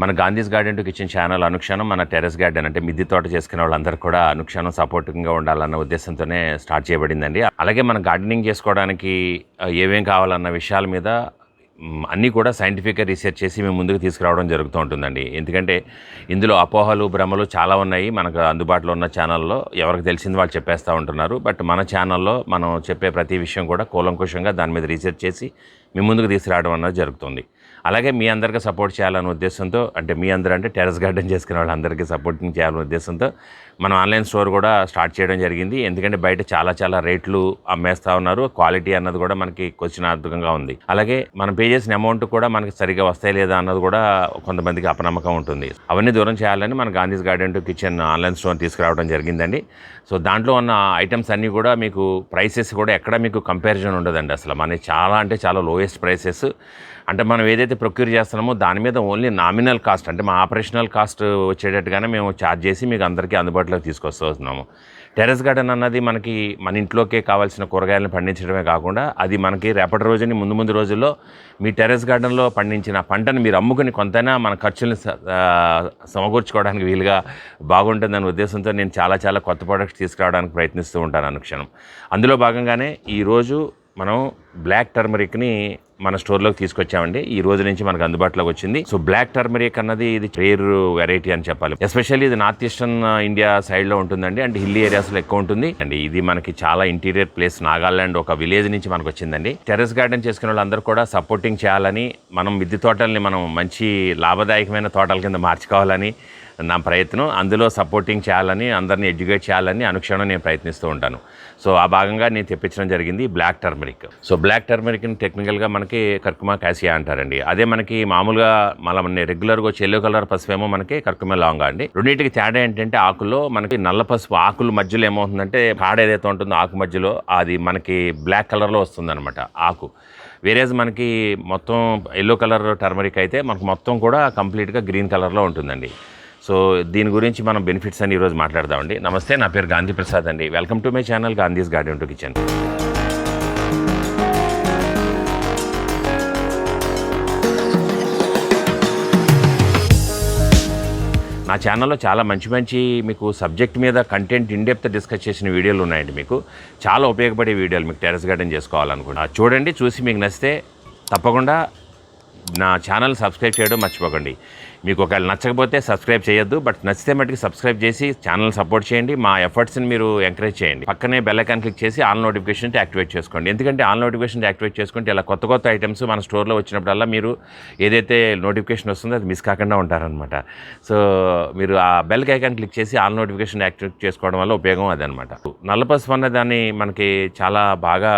మన Gandhi's garden to kitchen channel అనుక్షణం మన terrace garden అంటే మిద్దె తోట చేసుకునే వాళ్ళందరూ కూడా అనుక్షణం సపోర్టింగ్గా ఉండాలన్న ఉద్దేశంతోనే స్టార్ట్ చేయబడిందండి. అలాగే మనం గార్డెనింగ్ చేసుకోవడానికి ఏమేం కావాలన్న విషయాల మీద అన్నీ కూడా సైంటిఫిక్గా రీసెర్చ్ చేసి మేము ముందుకు తీసుకురావడం జరుగుతూ ఉంటుందండి. ఎందుకంటే ఇందులో అపోహలు భ్రమలు చాలా ఉన్నాయి. మనకు అందుబాటులో ఉన్న ఛానల్లో ఎవరికి తెలిసింది వాళ్ళు చెప్పేస్తూ ఉంటున్నారు. బట్ మన ఛానల్లో మనం చెప్పే ప్రతి విషయం కూడా కూలంకుషంగా దాని మీద రీసెర్చ్ చేసి మీ ముందుకు తీసుకురావడం అన్నది జరుగుతుంది. అలాగే మీ అందరికీ సపోర్ట్ చేయాలనే ఉద్దేశంతో, అంటే మీ అందరూ అంటే టెర్రస్ గార్డెన్ చేసుకునే వాళ్ళందరికీ సపోర్టింగ్ చేయాలనే ఉద్దేశంతో మనం ఆన్లైన్ స్టోర్ కూడా స్టార్ట్ చేయడం జరిగింది. ఎందుకంటే బయట చాలా రేట్లు అమ్మేస్తూ ఉన్నారు. క్వాలిటీ అన్నది కూడా మనకి క్వశ్చనార్థకంగా ఉంది. అలాగే మనం పే చేసిన అమౌంట్ కూడా మనకి సరిగ్గా వస్తాయి లేదా అన్నది కూడా కొంతమందికి అపనమ్మకం ఉంటుంది. అవన్నీ దూరం చేయాలని మన Gandhi's garden to kitchen online store తీసుకురావడం జరిగిందండి. సో దాంట్లో ఉన్న ఐటమ్స్ అన్నీ కూడా మీకు ప్రైసెస్ కూడా ఎక్కడ మీకు కంపారిజన్ ఉండదండి. అసలు మనకి చాలా లోయెస్ట్ ప్రైసెస్. అంటే మనం ఏదైతే ప్రొక్యూర్ చేస్తున్నామో దాని మీద ఓన్లీ నామినల్ కాస్ట్, అంటే మా ఆపరేషనల్ కాస్ట్ వచ్చేటట్టుగానే మేము ఛార్జ్ చేసి మీకు అందరికీ అందుబాటులోకి తీసుకొస్తున్నాము. టెర్రస్ గార్డెన్ అన్నది మనకి మన ఇంట్లోకే కావాల్సిన కూరగాయలను పండించడమే కాకుండా అది మనకి రేపటి రోజుని ముందు రోజుల్లో మీ టెర్రస్ గార్డెన్లో పండించిన పంటను మీరు అమ్ముకుని కొంతైనా మన ఖర్చులను సమకూర్చుకోవడానికి వీలుగా బాగుంటుందనే ఉద్దేశంతో నేను చాలా కొత్త ప్రోడక్ట్స్ తీసుకురావడానికి ప్రయత్నిస్తూ ఉంటాను అనుక్షణం. అందులో భాగంగానే ఈరోజు మనం బ్లాక్ టర్మరిక్ని మన స్టోర్లోకి తీసుకొచ్చామండి. ఈ రోజు నుంచి మనకు అందుబాటులోకి వచ్చింది. సో బ్లాక్ టర్మరిక్ అన్నది ఇది రేర్ వెరైటీ అని చెప్పాలి. ఎస్పెషల్లీ ఇది నార్త్ ఈస్టర్న్ ఇండియా సైడ్లో ఉంటుందండి. అంటే హిల్లీ ఏరియాస్లో ఎక్కువ ఉంటుంది అండి. ఇది మనకి చాలా ఇంటీరియర్ ప్లేస్, నాగాలాండ్ ఒక విలేజ్ నుంచి మనకు వచ్చిందండి. టెర్రస్ గార్డెన్ చేసుకునే వాళ్ళందరూ కూడా సపోర్టింగ్ చేయాలని, మనం మిద్దె తోటల్ని మనం మంచి లాభదాయకమైన తోటల కింద మార్చుకోవాలని నా ప్రయత్నం. అందులో సపోర్టింగ్ చేయాలని, అందరినీ ఎడ్యుకేట్ చేయాలని అనుక్షణం నేను ప్రయత్నిస్తూ ఉంటాను. సో ఆ భాగంగా నేను తెప్పించడం జరిగింది బ్లాక్ టర్మరిక్. సో బ్లాక్ టర్మరిక్ని టెక్నికల్గా మనకి కర్కుమా క్యాసియా అంటారండి. అదే మనకి మామూలుగా మన రెగ్యులర్గా వచ్చే ఎల్లో కలర్ పసుపు ఏమో మనకి కర్కుమా లాంగా అండి. రెండింటికి తేడా ఏంటంటే ఆకుల్లో మనకి నల్ల పసుపు ఆకుల మధ్యలో ఏమవుతుందంటే కాడ ఏదైతే ఉంటుందో ఆకు మధ్యలో అది మనకి బ్లాక్ కలర్లో వస్తుంది అనమాట ఆకు. వేరేజ్ మనకి మొత్తం ఎల్లో కలర్ టర్మరిక్ అయితే మనకు మొత్తం కూడా కంప్లీట్గా గ్రీన్ కలర్లో ఉంటుందండి. సో దీని గురించి మనం బెనిఫిట్స్ అని ఈరోజు మాట్లాడదామండి. నమస్తే, నా పేరు గాంధీ ప్రసాద్ అండి. Welcome to my channel Gandhi's garden to kitchen. నా ఛానల్లో చాలా మంచి మీకు సబ్జెక్ట్ మీద కంటెంట్ ఇన్డెప్త్ డిస్కస్ చేసిన వీడియోలు ఉన్నాయండి. మీకు చాలా ఉపయోగపడే వీడియోలు మీకు టెర్రస్ గార్డెన్ చేసుకోవాలనుకుంటా చూడండి. చూసి మీకు నచ్చితే తప్పకుండా నా ఛానల్ సబ్స్క్రైబ్ చేయడం మర్చిపోకండి. మీకు ఒకవేళ నచ్చకపోతే సబ్స్క్రైబ్ చేయొద్దు, బట్ నచ్చితే మటుకు సబ్స్క్రైబ్ చేసి ఛానల్ సపోర్ట్ చేయండి. మా ఎఫర్ట్స్ని మీరు ఎంకరేజ్ చేయండి. పక్కనే బెల్ ఐకాన్ క్లిక్ చేసి ఆల్ నోటిఫికేషన్ యాక్టివేట్ చేసుకోండి. ఎందుకంటే ఆల్ నోటిఫికేషన్ యాక్టివేట్ చేసుకుంటే ఇలా కొత్త ఐటమ్స్ మన స్టోర్లో వచ్చినప్పుడల్లా మీరు ఏదైతే నోటిఫికేషన్ వస్తుందో అది మిస్ కాకుండా ఉంటారనమాట. సో మీరు ఆ బెల్ ఐకాన్ క్లిక్ చేసి ఆల్ నోటిఫికేషన్ యాక్టివేట్ చేసుకోవడం వల్ల ఉపయోగం అదనమాట. నల్ల పసుపు అన్న దాన్ని మనకి చాలా బాగా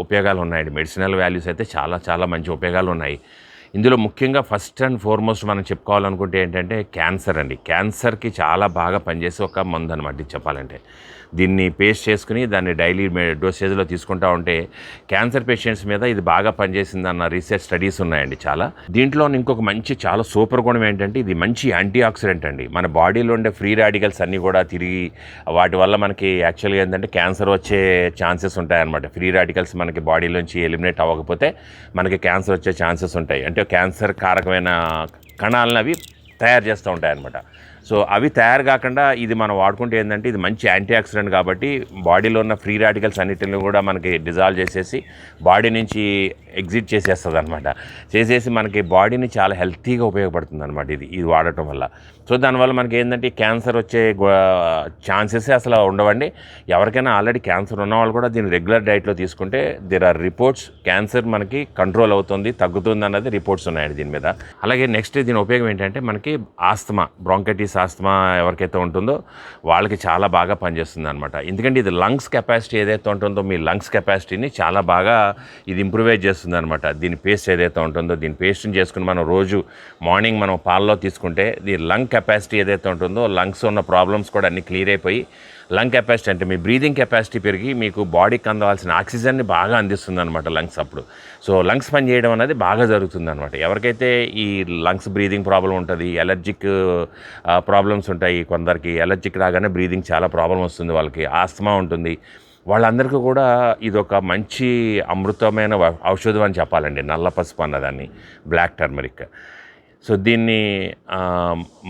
ఉపయోగాలు ఉన్నాయండి. మెడిసినల్ వాల్యూస్ అయితే చాలా మంచి ఉపయోగాలు ఉన్నాయి. ఇందులో ముఖ్యంగా ఫస్ట్ అండ్ ఫార్మోస్ట్ మనం చెప్పుకోవాలనుకుంటే ఏంటంటే క్యాన్సర్ అండి. క్యాన్సర్కి చాలా బాగా పనిచేసే ఒక మందు అనమాట ఇది చెప్పాలంటే. దీన్ని పేస్ట్ చేసుకుని దాన్ని డైలీ డోసేజ్లో తీసుకుంటా ఉంటే క్యాన్సర్ పేషెంట్స్ మీద ఇది బాగా పనిచేసిందన్న రీసెర్చ్ స్టడీస్ ఉన్నాయండి చాలా. దీంట్లో ఇంకొక చాలా సూపర్ గుణం ఏంటంటే ఇది మంచి యాంటీ ఆక్సిడెంట్ అండి. మన బాడీలో ఉండే ఫ్రీ రాడికల్స్ అన్నీ కూడా తిరిగి వాటి వల్ల మనకి యాక్చువల్గా ఏంటంటే క్యాన్సర్ వచ్చే ఛాన్సెస్ ఉంటాయన్నమాట. ఫ్రీ రాడికల్స్ మనకి బాడీలోంచి ఎలిమినేట్ అవ్వకపోతే మనకి క్యాన్సర్ వచ్చే ఛాన్సెస్ ఉంటాయి. అంటే క్యాన్సర్ కారకమైన కణాలను అవి తయారు చేస్తూ ఉంటాయన్నమాట. సో అవి తయారు కాకుండా ఇది మనం వాడుకుంటే ఏంటంటే ఇది మంచి యాంటీ ఆక్సిడెంట్ కాబట్టి బాడీలో ఉన్న ఫ్రీ రాడికల్స్ అన్నిటిని కూడా మనకి డిజాల్వ్ చేసేసి బాడీ నుంచి ఎగ్జిట్ చేసేస్తుంది అనమాట. చేసేసి మనకి బాడీని చాలా హెల్తీగా ఉపయోగపడుతుంది అనమాట ఇది వాడటం వల్ల. సో దానివల్ల మనకి ఏంటంటే క్యాన్సర్ వచ్చే ఛాన్సెస్ అసలు ఉండవండి. ఎవరికైనా ఆల్రెడీ క్యాన్సర్ ఉన్న వాళ్ళు కూడా దీన్ని రెగ్యులర్ డైట్లో తీసుకుంటే దేర్ ఆర్ రిపోర్ట్స్ క్యాన్సర్ మనకి కంట్రోల్ అవుతుంది, తగ్గుతుంది అన్నది రిపోర్ట్స్ ఉన్నాయండి దీని మీద. అలాగే నెక్స్ట్ దీని ఉపయోగం ఏంటంటే మనకి ఆస్తమా, బ్రాంకైటిస్ ఆస్తమా ఎవరికైతే ఉంటుందో వాళ్ళకి చాలా బాగా పనిచేస్తుంది అనమాట. ఎందుకంటే ఇది లంగ్స్ కెపాసిటీ ఏదైతే ఉంటుందో మీ లంగ్స్ కెపాసిటీని చాలా బాగా ఇది ఇంప్రూవైజ్ చేస్తుంది అనమాట. దీని పేస్ట్ ఏదైతే ఉంటుందో దీని పేస్ట్ని చేసుకుని మనం రోజు మార్నింగ్ మనం పాలలో తీసుకుంటే దీని లంగ్ కెపాసిటీ ఏదైతే ఉంటుందో లంగ్స్ ఉన్న ప్రాబ్లమ్స్ కూడా అన్నీ క్లియర్ అయిపోయి లంగ్ కెపాసిటీ అంటే మీ బ్రీదింగ్ కెపాసిటీ పెరిగి మీకు బాడీకి అందవలసిన ఆక్సిజన్ని బాగా అందిస్తుంది అనమాట లంగ్స్ అప్పుడు. సో లంగ్స్ పని చేయడం అనేది బాగా జరుగుతుంది అనమాట. ఎవరికైతే ఈ లంగ్స్ బ్రీదింగ్ ప్రాబ్లం ఉంటుంది, ఎలర్జిక్ ప్రాబ్లమ్స్ ఉంటాయి, కొందరికి ఎలర్జిక్ రాగానే బ్రీదింగ్ చాలా ప్రాబ్లం వస్తుంది, వాళ్ళకి ఆస్తమా ఉంటుంది, వాళ్ళందరికీ కూడా ఇది ఒక మంచి అమృతమైన ఔషధం అని చెప్పాలండి నల్ల పసుపు అన్నదాన్ని, బ్లాక్ టర్మరిక్. సో దీన్ని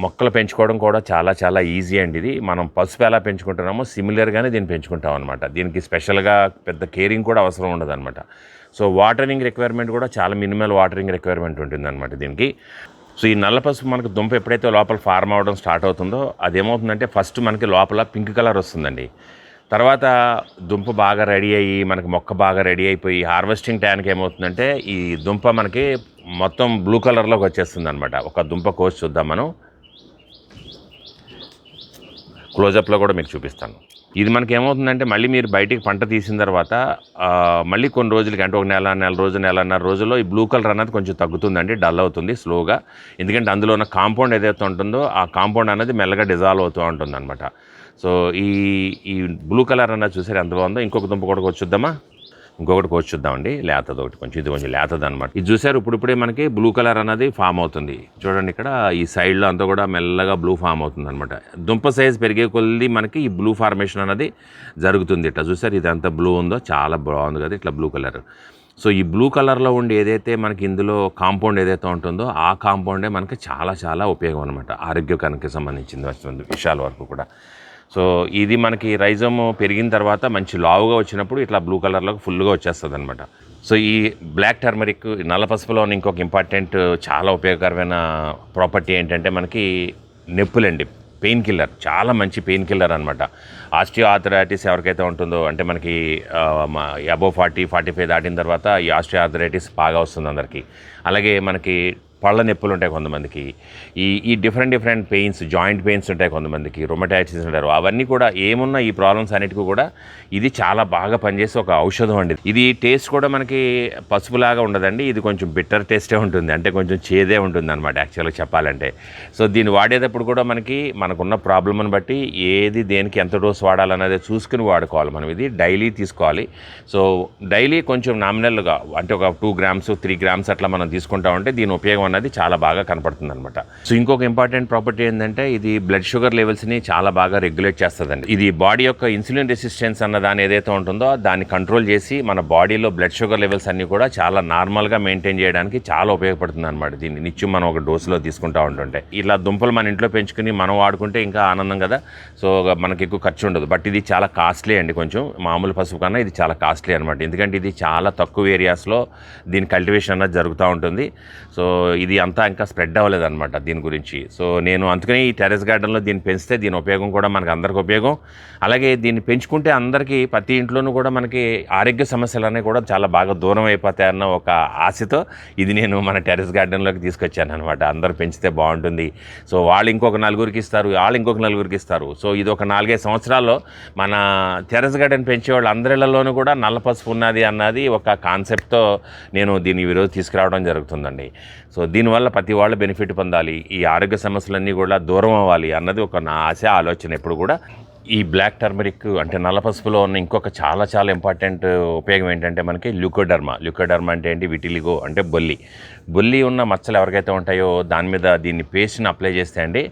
మొక్కలు పెంచుకోవడం కూడా చాలా చాలా ఈజీ అండి. ఇది మనం పసుపు ఎలా పెంచుకుంటున్నామో సిమిలర్గానే దీన్ని పెంచుకుంటాం అనమాట. దీనికి స్పెషల్గా పెద్ద కేరింగ్ కూడా అవసరం ఉండదు అనమాట. సో వాటరింగ్ రిక్వైర్మెంట్ కూడా చాలా మినిమల్ వాటరింగ్ రిక్వైర్మెంట్ ఉంటుంది అనమాట దీనికి. సో ఈ నల్ల పసుపు మనకు దుంప ఎప్పుడైతే లోపల ఫార్మ్ అవ్వడం స్టార్ట్ అవుతుందో అదేమవుతుందంటే ఫస్ట్ మనకి లోపల పింక్ కలర్ వస్తుందండి. తర్వాత దుంప బాగా రెడీ అయ్యి మనకి మొక్క బాగా రెడీ అయిపోయి హార్వెస్టింగ్ టైంకి ఏమవుతుందంటే ఈ దుంప మనకి మొత్తం బ్లూ కలర్లోకి వచ్చేస్తుంది అనమాట. ఒక దుంప కోసి చూద్దాం మనం. క్లోజప్లో కూడా మీకు చూపిస్తాను. ఇది మనకి ఏమవుతుందంటే మళ్ళీ మీరు బయటికి పంట తీసిన తర్వాత మళ్ళీ కొన్ని రోజులకి అంటే ఒక నెల రోజు నెలన్నర రోజుల్లో ఈ బ్లూ కలర్ అన్నది కొంచెం తగ్గుతుందండి, డల్ అవుతుంది స్లోగా. ఎందుకంటే అందులో ఉన్న కాంపౌండ్ ఏదైతే ఉంటుందో ఆ కాంపౌండ్ అనేది మెల్లగా డిజాల్వ్ అవుతూ ఉంటుంది అనమాట. సో ఈ బ్లూ కలర్ అన్నది చూసారు ఎంత బాగుందో. ఇంకొక దుంప కూడా చూద్దామా? ఇంకొకటి కోసి చూద్దామండి. లేతది ఒకటి కొంచెం, ఇది కొంచెం లేతది అనమాట. ఇది చూసారు ఇప్పుడిప్పుడే మనకి బ్లూ కలర్ అనేది ఫామ్ అవుతుంది. చూడండి ఇక్కడ ఈ సైడ్లో అంతా కూడా మెల్లగా బ్లూ ఫామ్ అవుతుంది అనమాట. దుంప సైజ్ పెరిగే కొద్దీ మనకి ఈ బ్లూ ఫార్మేషన్ అనేది జరుగుతుంది. ఇట్లా చూసారు ఇదంతా బ్లూ ఉందో చాలా బాగుంది కదా ఇట్లా బ్లూ కలర్. సో ఈ బ్లూ కలర్లో ఉండి ఏదైతే మనకి ఇందులో కాంపౌండ్ ఏదైతే ఉంటుందో ఆ కాంపౌండే మనకి చాలా చాలా ఉపయోగం అనమాట, ఆరోగ్యకరానికి సంబంధించిన విషయాల వరకు కూడా. సో ఇది మనకి రైజోమ్ పెరిగిన తర్వాత మంచి లావుగా వచ్చినప్పుడు ఇట్లా బ్లూ కలర్లోకి ఫుల్గా వచ్చేస్తుంది అనమాట. సో ఈ బ్లాక్ టర్మరిక్ నల్ల పసుపులో ఇంకొక ఇంపార్టెంట్ చాలా ఉపయోగకరమైన ప్రాపర్టీ ఏంటంటే మనకి నొప్పులండి, పెయిన్ కిల్లర్, చాలా మంచి పెయిన్ కిల్లర్ అనమాట. ఆస్టియో ఆర్థరైటిస్ ఎవరికైతే ఉంటుందో అంటే మనకి అబోవ్ 40-45 దాటిన తర్వాత ఈ ఆస్టియో ఆర్థరైటిస్ బాగా వస్తుంది అందరికీ. అలాగే మనకి పళ్ళ నొప్పులు ఉంటాయి కొంతమందికి, ఈ డిఫరెంట్ పెయిన్స్, జాయింట్ పెయిన్స్ ఉంటాయి కొంతమందికి, రొమటైటిస్ ఉంటారు. అవన్నీ కూడా ఏమున్నా ఈ ప్రాబ్లమ్స్ అన్నిటికీ కూడా ఇది చాలా బాగా పనిచేసే ఒక ఔషధం అండి. ఇది టేస్ట్ కూడా మనకి పసుపులాగా ఉండదండి, ఇది కొంచెం బిట్టర్ టేస్టే ఉంటుంది, అంటే కొంచెం చేదే ఉంటుంది అనమాట యాక్చువల్గా చెప్పాలంటే. సో దీన్ని వాడేటప్పుడు కూడా మనకున్న ప్రాబ్లమ్ని బట్టి ఏది దేనికి ఎంత డోస్ వాడాలనేది చూసుకుని వాడుకోవాలి మనం. ఇది డైలీ తీసుకోవాలి. సో డైలీ కొంచెం నామినల్గా అంటే ఒక 2 grams 3 grams అట్లా మనం తీసుకుంటామంటే దీని ఉపయోగం అన్నది చాలా బాగా కనపడుతుంది అనమాట. సో ఇంకొక ఇంపార్టెంట్ ప్రాపర్టీ ఏంటంటే ఇది బ్లడ్ షుగర్ లెవెల్స్ని చాలా బాగా రెగ్యులేట్ చేస్తుందండి. ఇది బాడీ యొక్క ఇన్సులిన్ రెసిస్టెన్స్ అన్న దాని ఏదైతే ఉంటుందో దాన్ని కంట్రోల్ చేసి మన బాడీలో బ్లడ్ షుగర్ లెవెల్స్ అన్నీ కూడా చాలా నార్మల్గా మెయింటైన్ చేయడానికి చాలా ఉపయోగపడుతుంది అనమాట. దీన్ని నిత్యం మనం ఒక డోసులో తీసుకుంటూ ఉంటుంటే ఇలా దుంపలు మన ఇంట్లో పెంచుకుని మనం వాడుకుంటే ఇంకా ఆనందం కదా. సో మనకి ఎక్కువ ఖర్చు ఉండదు. బట్ ఇది చాలా కాస్ట్లీ అండి, కొంచెం మామూలు పసుపు కన్నా ఇది చాలా కాస్ట్లీ అనమాట. ఎందుకంటే ఇది చాలా తక్కువ ఏరియాస్లో దీని కల్టివేషన్ అన్నది జరుగుతూ ఉంటుంది. సో ఇది అంతా ఇంకా స్ప్రెడ్ అవ్వలేదు అనమాట దీని గురించి. సో నేను అందుకని ఈ టెర్రస్ గార్డెన్లో దీన్ని పెంచితే దీని ఉపయోగం కూడా మనకు అందరికి ఉపయోగం. అలాగే దీన్ని పెంచుకుంటే అందరికీ ప్రతి ఇంట్లోనూ కూడా మనకి ఆరోగ్య సమస్యలు అనేవి కూడా చాలా బాగా దూరం అయిపోతాయన్న ఒక ఆశతో ఇది నేను మన టెర్రస్ గార్డెన్లోకి తీసుకొచ్చాను అనమాట. అందరూ పెంచితే బాగుంటుంది. సో వాళ్ళు ఇంకొక నలుగురికి ఇస్తారు, వాళ్ళు ఇంకొక నలుగురికి ఇస్తారు. సో ఇది ఒక 4-5 సంవత్సరాల్లో మన టెర్రస్ గార్డెన్ పెంచే వాళ్ళు అందరిలోనూ కూడా నల్ల పసుపు ఉన్నది అన్నది ఒక కాన్సెప్ట్తో నేను దీన్ని ఈరోజు తీసుకురావడం జరుగుతుందండి. సో దీనివల్ల ప్రతి వాళ్ళు బెనిఫిట్ పొందాలి, ఈ ఆరోగ్య సమస్యలన్నీ కూడా దూరం అవ్వాలి అన్నది ఒక నా ఆశ, ఆలోచన ఎప్పుడు కూడా. ఈ బ్లాక్ టర్మరిక్ అంటే నల్ల పసుపులో ఉన్న ఇంకొక చాలా చాలా ఇంపార్టెంట్ ఉపయోగం ఏంటంటే మనకి ల్యూకోడర్మా అంటే ఏంటి, విటిలిగో అంటే బొల్లి ఉన్న మచ్చలు ఎవరికైతే ఉంటాయో దాని మీద దీన్ని పేస్ట్ని అప్లై చేస్తే అండి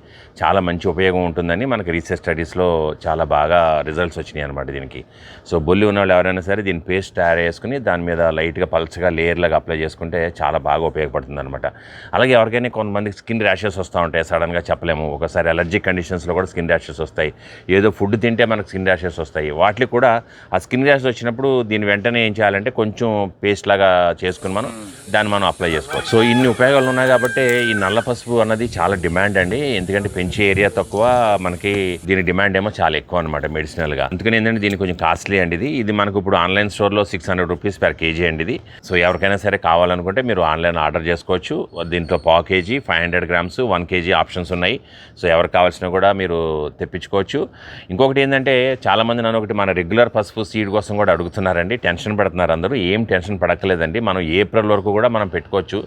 చాలా మంచి ఉపయోగం ఉంటుందని మనకి రీసెర్చ్ స్టడీస్లో చాలా బాగా రిజల్ట్స్ వచ్చినాయి అనమాట దీనికి. సో బొల్లి ఉన్న వాళ్ళు ఎవరైనా సరే దీన్ని పేస్ట్ తయారు చేసుకుని దాని మీద లైట్గా పల్చగా లేయర్లాగా అప్లై చేసుకుంటే చాలా బాగా ఉపయోగపడుతుంది అనమాట. అలాగే ఎవరికైనా కొంతమందికి స్కిన్ ర్యాషెస్ వస్తూ ఉంటాయి, సడన్గా చెప్పలేము, ఒకసారి అలర్జిక్ కండిషన్స్లో కూడా స్కిన్ ర్యాషెస్ వస్తాయి, ఏదో ఫుడ్ తింటే మనకు స్కిన్ ర్యాషెస్ వస్తాయి. వాటికి కూడా ఆ స్కిన్ ర్యాషెస్ వచ్చినప్పుడు దీన్ని వెంటనే ఏం చేయాలంటే కొంచెం పేస్ట్ లాగా చేసుకుని దాన్ని మనం అప్లై చేసుకోవాలి. సో ఇన్ని ఉపయోగాలు ఉన్నాయి కాబట్టి ఈ నల్ల పసుపు అన్నది చాలా డిమాండ్ అండి. ఎందుకంటే పెంచే ఏరియా తక్కువ, మనకి దీని డిమాండ్ ఏమో చాలా ఎక్కువ అనమాట మెడిసినల్గా. అందుకని ఏంటంటే దీనికి కొంచెం కాస్ట్లీ అండి. ఇది మనకు ఇప్పుడు ఆన్లైన్ స్టోర్లో 600 రూపీస్ per kg అండి ఇది. సో ఎవరికైనా సరే కావాలనుకుంటే మీరు ఆన్లైన్ ఆర్డర్ చేసుకోవచ్చు. దీంట్లో 1/4 kg 500 grams 1 kg ఆప్షన్స్ ఉన్నాయి. సో ఎవరికి కావాల్సినా కూడా మీరు తెప్పించుకోవచ్చు. ఇంకొకటి ఏంటంటే చాలామంది నన్ను ఒకటి మన రెగ్యులర్ పసుపు సీడ్ కోసం కూడా అడుగుతున్నారండి, టెన్షన్ పడుతున్నారు అందరూ. ఏం టెన్షన్ పడక్కలేదండి, మనం ఏప్రిల్ వరకు కూడా మనం పెట్టుకోవచ్చు.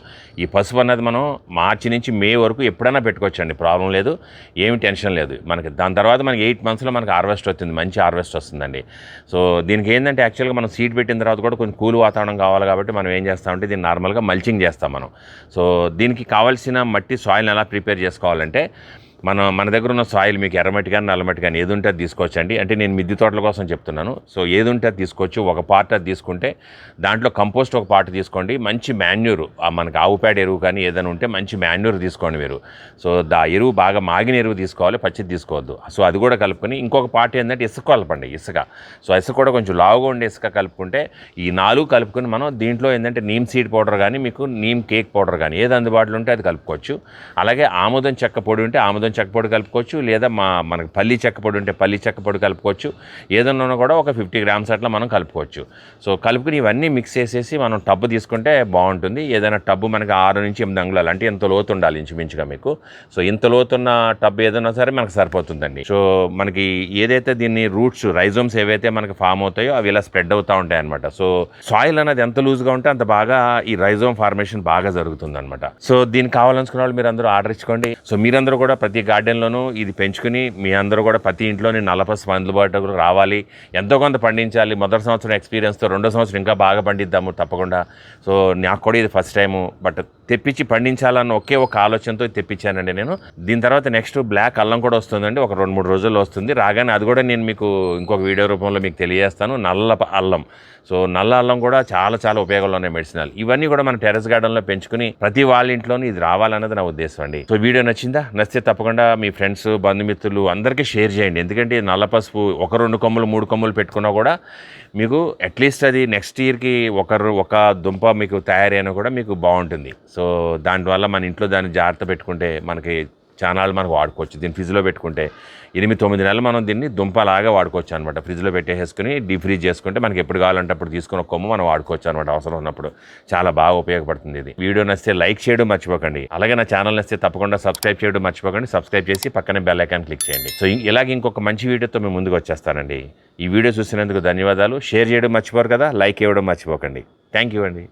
ఈ పసుపు అన్నది మనం మార్చి నుంచి మే వరకు ఎప్పుడైనా పెట్టుకోవచ్చు అండి, ప్రాబ్లం లేదు, ఏమి టెన్షన్ లేదు మనకి. దాని తర్వాత మనకి 8 monthsలో మనకి హార్వెస్ట్ వస్తుంది, మంచి హార్వెస్ట్ వస్తుందండి. సో దీనికి ఏంటంటే యాక్చువల్గా మనం సీడ్ పెట్టిన తర్వాత కూడా కొంచెం కూల్ వాతావరణం కావాలి కాబట్టి మనం ఏం చేస్తామంటే దీన్ని నార్మల్గా మల్చింగ్ చేస్తాం మనం. సో దీనికి కావాల్సిన మట్టి సాయిల్ని ఎలా ప్రిపేర్ చేసుకోవాలంటే మన దగ్గర ఉన్న సాయిల్ మీకు ఎర్రమట్టి కానీ నల్లమట్టి కానీ ఏది ఉంటే అది తీసుకోవచ్చండి. అంటే నేను మిద్దె తోటల కోసం చెప్తున్నాను. సో ఏది ఉంటే అది తీసుకోవచ్చు. ఒక పార్ట్ అది తీసుకుంటే దాంట్లో కంపోస్ట్ ఒక పార్ట్ తీసుకోండి. మంచి మాన్యూర్ మనకి ఆవు పేడ ఎరువు కానీ ఏదైనా ఉంటే మంచి మాన్యూర్ తీసుకోండి మీరు. సో ఎరువు బాగా మాగిన ఎరువు తీసుకోవాలి, పచ్చిది తీసుకోవద్దు. సో అది కూడా కలుపుకొని ఇంకొక పార్ట్ ఏంటంటే ఇసుక కలపండి. సో ఇసుక కూడా కొంచెం లావుగా ఉండే ఇసుక కలుపుకుంటే ఈ 4 కలుపుకొని మనం దీంట్లో ఏంటంటే నీమ్ సీడ్ పౌడర్ కానీ మీకు నీమ్ కేక్ పౌడర్ కానీ ఏది అందుబాటులో ఉంటే అది కలుపుకోవచ్చు. అలాగే ఆముదం చెక్క పొడి ఉంటే ఆముదం చెక్క పొడి కలుపుకోవచ్చు, లేదా మనకి పల్లి చెక్క పొడి ఉంటే పల్లి చెక్క పొడి కలుపుకోవచ్చు. ఏదన్నా కూడా ఒక 50 గ్రామ్స్ అట్లా మనం కలుపుకోవచ్చు. సో కలుపుకుని ఇవన్నీ మిక్స్ చేసేసి మనం టబ్బు తీసుకుంటే బాగుంటుంది. ఏదైనా టబ్బు మనకి 6 నుంచి 8 అంగుళాలు అంటే ఇంత లోతు ఉండాలి ఇంచుమించుగా మీకు. సో ఇంత లోతున్న టబ్బు ఏదైనా సరే మనకు సరిపోతుందండి. సో మనకి ఏదైతే దీన్ని రూట్స్ రైజోమ్స్ ఏవైతే మనకి ఫామ్ అవుతాయో అవి ఇలా స్ప్రెడ్ అవుతూ ఉంటాయి అనమాట. సో సాయిల్ అనేది ఎంత లూజ్గా ఉంటే అంత బాగా ఈ రైజోమ్ ఫార్మేషన్ బాగా జరుగుతుంది అనమాట. సో దీనికి కావాలనుకున్న వాళ్ళు మీరు అందరూ ఆర్డర్ ఇచ్చుకోండి. సో మీరందరూ కూడా ప్రతి గార్డెన్లోనూ ఇది పెంచుకుని మీ అందరూ కూడా ప్రతి ఇంట్లోని నల్లపసుపు అందుబాటులోకి రావాలి, ఎంతో కొంత పండించాలి. మొదటి సంవత్సరం ఎక్స్పీరియన్స్తో రెండో సంవత్సరం ఇంకా బాగా పండిద్దాము తప్పకుండా. సో నాకు కూడా ఇది ఫస్ట్ టైము, బట్ తెప్పించి పండించాలన్న ఒకే ఒక ఆలోచనతో తెప్పించానండి నేను. దీని తర్వాత నెక్స్ట్ బ్లాక్ అల్లం కూడా వస్తుందండి, ఒక 2-3 రోజుల్లో వస్తుంది. రాగానే అది కూడా నేను మీకు ఇంకొక వీడియో రూపంలో మీకు తెలియజేస్తాను. నల్ల అల్లం. సో నల్ల అల్లం కూడా చాలా చాలా ఉపయోగాలు ఉన్నాయి మెడిసినల్. ఇవన్నీ కూడా మన టెర్రస్ గార్డెన్లో పెంచుకుని ప్రతి వాళ్ళ ఇంట్లోనూ ఇది రావాలన్నది నా ఉద్దేశం అండి. సో వీడియో నచ్చితే తప్పకుండా మీ ఫ్రెండ్స్ బంధుమిత్రులు అందరికీ షేర్ చేయండి. ఎందుకంటే నల్ల పసుపు 1-2 కొమ్ములు 3 కొమ్ములు పెట్టుకున్నా కూడా మీకు అట్లీస్ట్ అది నెక్స్ట్ ఇయర్కి ఒక దుంప మీకు తయారైనా కూడా మీకు బాగుంటుంది. సో దానివల్ల మన ఇంట్లో దాన్ని జాగ్రత్త పెట్టుకుంటే మనకి చాలా మనకు వాడుకోవచ్చు. దీన్ని ఫ్రిడ్జ్లో పెట్టుకుంటే 8-9 నెలలు మనం దీన్ని దుంపలాగా వాడుకోవచ్చు అనమాట. ఫ్రిడ్జ్లో పెట్టేసుకుని డీప్ ఫ్రీజ్ చేసుకుంటే మనకి ఎప్పుడు కావాలంటే అప్పుడు తీసుకున్న కొమ్ము మనం వాడుకోవచ్చు అనమాట. అవసరం ఉన్నప్పుడు చాలా బాగా ఉపయోగపడుతుంది ఇది. వీడియో నచ్చితే లైక్ చేయడం మర్చిపోకండి. అలాగే నా ఛానల్ నచ్చితే తప్పకుండా సబ్స్క్రైబ్ చేయడం మర్చిపోకండి. సబ్స్క్రైబ్ చేసి పక్కనే బెల్ ఐకాన్ క్లిక్ చేయండి. సో ఇలాగే ఇంకొక మంచి వీడియోతో మేము ముందుకు వచ్చేస్తానండి. ఈ వీడియో చూసినందుకు ధన్యవాదాలు. షేర్ చేయడం మర్చిపోరు కదా, లైక్ ఇవ్వడం మర్చిపోకండి. థ్యాంక్ యూ అండి.